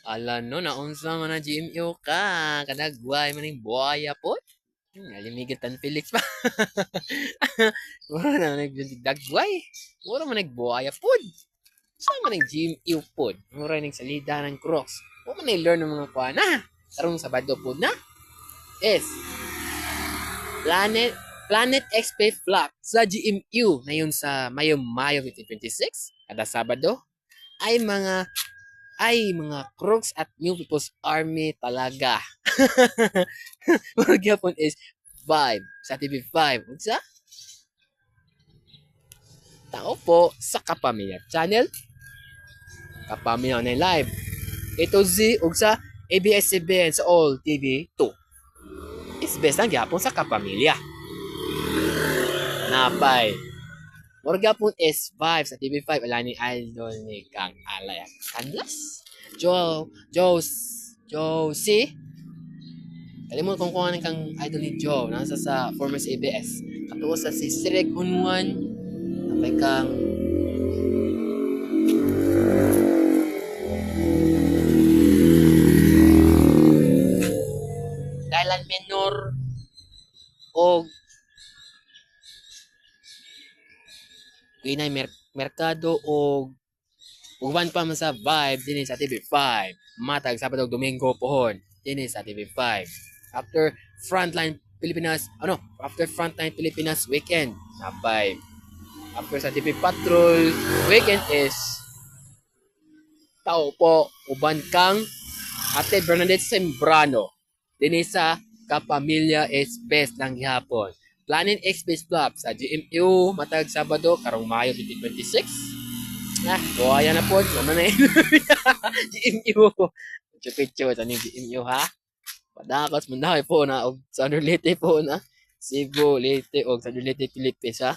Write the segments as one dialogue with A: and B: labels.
A: Ala no, naunsa man na GMO ka. Kanagway man yung buhaya po. Alimigatan Felix pa. Mura na nagdagway. Mura man nagbuhaya po. Saan man GMO po? Mura nang salida ng cross. Huwag man learn ng mga kuha na. Tarong Sabado po na. Yes. Planet Planet XP Flop sa GMU na yun sa Mayo 2026 kada Sabado ay mga crooks at New People's Army talaga. Mga gyapon is 5 sa TV5. Unsa? Tao po sa Kapamilya Channel. Kapamilya Online Live. Ito Z ug sa ABS-CBN sa All TV 2. Is best ang gyapon sa Kapamilya. Napay. Morga po S5 sa TV5 ala ni idol ni Kang Alay Canlas. Josie. Kalimutan kung ano kang idol ni Joe nasa sa former sa ABS. Katuo sa si Sirek Unwan. Napay kang Dylan Menor o Inay Mercado o uban pa man sa Vibe din sa TV5. Matag Sabado Domingo pohon din sa TV5. After Frontline Pilipinas Weekend na 5. After sa TV Patrol Weekend is tao po uban kang Ate Bernadette Sembrano din sa Kapamilya is best ng gihapon. Planet X Space Flop sa GMU matag Sabado karong Mayo 2026. Buhaya na po. Ano na yun? GMU. Picho-picho sa ni GMU ha. Padakas mandahay po na og sa Leyte po na. Cebu, Leyte og sa Leyte, Philippines ha.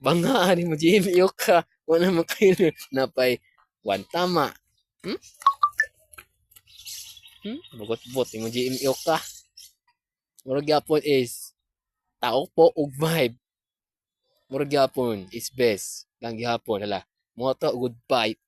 A: Bangaari mo GMU ka. Wala mo kayo napay one tama. Bugot-bot mo GMU ka. Murag yapon is tao po ug vibe. Murag gyapon is best lang gyapon hala. Mo to good vibe.